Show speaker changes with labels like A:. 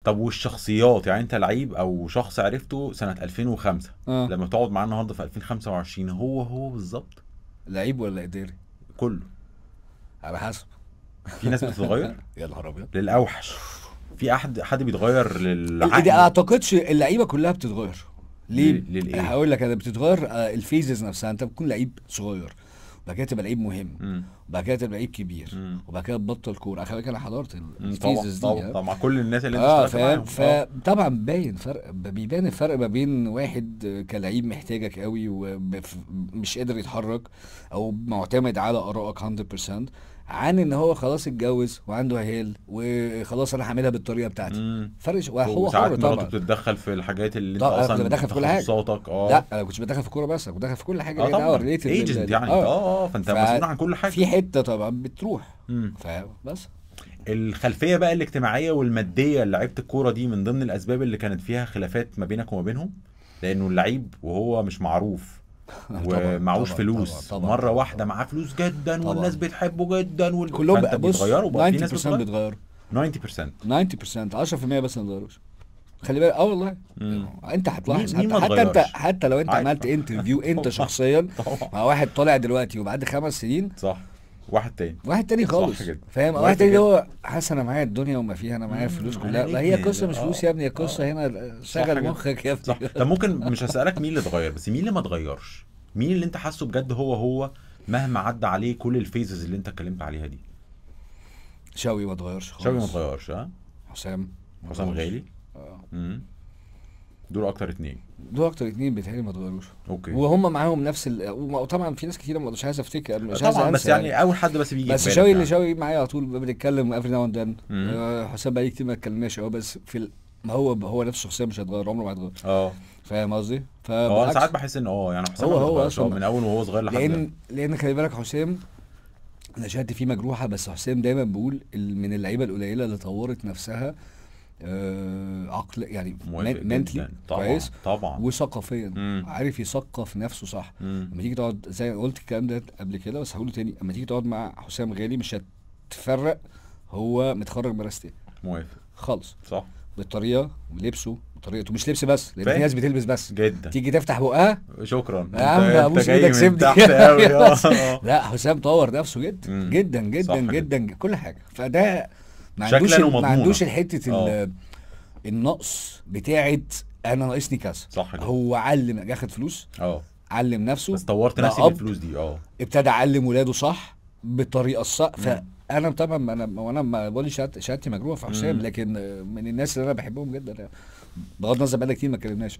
A: طب والشخصيات، يعني انت لعيب او شخص عرفته سنة 2005 لما تقعد معاه النهارده في 2025 هو بالظبط؟
B: لعيب ولا اداري؟
A: كله.
B: على حسب.
A: في ناس بتتغير
B: يا نهار ابيض.
A: للاوحش، في حد بيتغير
B: ده
A: للعقل،
B: اعتقدش اللعيبه كلها بتتغير. ليه؟ انا
A: للايه؟
B: هقول لك، انا بتتغير الفيزز نفسها. انت بتكون لعيب صغير، وبعد كده تبقى لعيب مهم،
A: امم.
B: وبعد كده تبقى لعيب كبير،
A: امم.
B: وبعد كده تبطل كوره. خلي بالك انا حضرت
A: طبعا
B: الفيزز دي،
A: طبعا
B: ها.
A: طبعا، مع كل الناس اللي انت
B: اه
A: اشتغلت
B: فاهم.
A: معاهم. اه.
B: فطبعا باين فرق، بيبان الفرق ما بين واحد كلاعب محتاجك قوي ومش قادر يتحرك، او معتمد على ارائك 100%، عن ان هو خلاص اتجوز وعنده عيال وخلاص انا هعملها بالطريقه بتاعتي.
A: امم.
B: فرق، وهو حر
A: وساعات مراته
B: طبعا.
A: بتتدخل في الحاجات اللي انت
B: طبعا انا كنت
A: اصلا
B: بدخل في كل حاجه.
A: تخصصاتك.
B: لا
A: اه.
B: انا كنتش بدخل في الكوره بس، انا كنت بدخل في كل حاجه
A: اه
B: ليها دعوه
A: طبعا
B: ريليتد
A: ايجنت، يعني انت فانت مسؤول عن كل حاجه.
B: ففي حته طبعا بتروح.
A: امم.
B: فبس.
A: الخلفيه بقى الاجتماعيه والماديه للعيبه الكوره دي من ضمن الاسباب اللي كانت فيها خلافات ما بينك وما بينهم، لانه اللعيب وهو مش معروف
B: طبعا
A: ومعهوش
B: طبعا طبعا
A: فلوس،
B: طبعا
A: ومره
B: طبعا
A: واحده
B: طبعا
A: معاه فلوس جدا والناس
B: طبعا.
A: بتحبه جدا
B: كلهم
A: فانت
B: بقى بص،
A: بيتغيروا بقى، في ناس
B: 90%
A: بتتغير.
B: بيتغيروا.
A: 90%.
B: 90%، 10% بس اللي اتغيروش. خلي بالك، اه والله.
A: امم.
B: انت
A: مين
B: هتلاحظ،
A: مين
B: حتى
A: ما
B: حتى انت
A: اتغيرش؟
B: حتى لو انت
A: عارف.
B: عملت انترفيو انت
A: طبعا
B: شخصيا
A: طبعا.
B: مع واحد طالع دلوقتي وبعد 5 سنين،
A: صح. واحد تاني.
B: واحد تاني
A: صح
B: خالص،
A: كده.
B: فاهم؟ واحد
A: موافق
B: تاني اللي
A: جدا.
B: هو حاسس انا معايا الدنيا وما فيها، انا معايا الفلوس
A: انا
B: كلها. ما هي
A: نجم
B: قصه مش فلوس يا ابني، هي قصه هنا.
A: صح
B: شغل
A: كده.
B: مخك يا
A: صح.
B: ابني.
A: طب ممكن مش هسألك مين اللي اتغير، بس مين اللي ما اتغيرش؟ مين اللي انت حاسه بجد هو مهما عدى عليه كل الفيزز اللي انت اتكلمت عليها دي؟
B: شوقي ما اتغيرش
A: شاوي ما
B: خالص.
A: اتغيرش، ها؟
B: حسام ما
A: حسام
B: اتغيرش.
A: غالي. امم. دول اكتر اتنين.
B: دول اكتر اتنين بيتهيألي ما اتغيروش.
A: اوكي.
B: وهم معاهم نفس وطبعا في ناس كتير مش عايز افتكر، مش عايز
A: طبعا، بس
B: انسى يعني.
A: يعني اول حد بس بيجي في
B: بس
A: بالك
B: شوقي اللي
A: يعني.
B: شوقي معايا على طول بنتكلم افري ناو اند ذن.
A: امم.
B: حسام بقالي كتير ما اتكلمناش اهو، بس ما هو نفس الشخصيه، مش هيتغير، عمره ما هيتغير.
A: اه.
B: فاهم قصدي؟
A: اه انا ساعات
B: فبالعكس.
A: بحس ان يعني حسام ما
B: هو
A: بيتغيرش،
B: اصلا
A: من اول وهو صغير لحد ده.
B: لان خلي بالك حسام، انا شهادتي فيه مجروحه، بس حسام دايما بقول من اللعيبه القليله اللي طورت نفسها عقل يعني،
A: موافق
B: منتلي
A: جدا طبعا
B: كويس،
A: طبعا.
B: وثقافيا.
A: امم.
B: عارف يثقف نفسه صح.
A: امم.
B: لما تيجي تقعد، زي ما قلت الكلام ده قبل كده بس هقوله تاني، لما تيجي تقعد مع حسام غالي مش هتفرق هو متخرج مدرسة ايه
A: موافق.
B: خالص.
A: صح.
B: بالطريقة، بلبسه، بطريقته، مش لبس بس، لان في
A: فاهم
B: ناس بتلبس بس.
A: جدا.
B: تيجي تفتح بقها،
A: شكرا،
B: يا
A: انت
B: عم
A: انت
B: ابوس
A: جاي
B: ايدك
A: من
B: سيبني.
A: تحت قوي.
B: بس
A: اه.
B: لا، حسام طور نفسه جدا
A: امم.
B: جدا جدا
A: صح كده.
B: جدا، كل حاجة. فده
A: شكلا
B: ما
A: ومضمونا.
B: عندوش الحتة
A: اه.
B: النقص بتاعت انا ناقصني كذا.
A: صح كده.
B: هو علم، اخد فلوس،
A: اه.
B: علم نفسه،
A: بس طورت نفسي
B: بقى اب،
A: بالفلوس دي. اه.
B: ابتدى اعلم ولاده صح بالطريقه الصح.
A: امم.
B: فانا طبعا وانا ما بقولش شهادتي مجروحه في حسام،
A: امم.
B: لكن من الناس اللي انا بحبهم جدا يعني. بغض النظر بقالنا كتير ما اتكلمناش.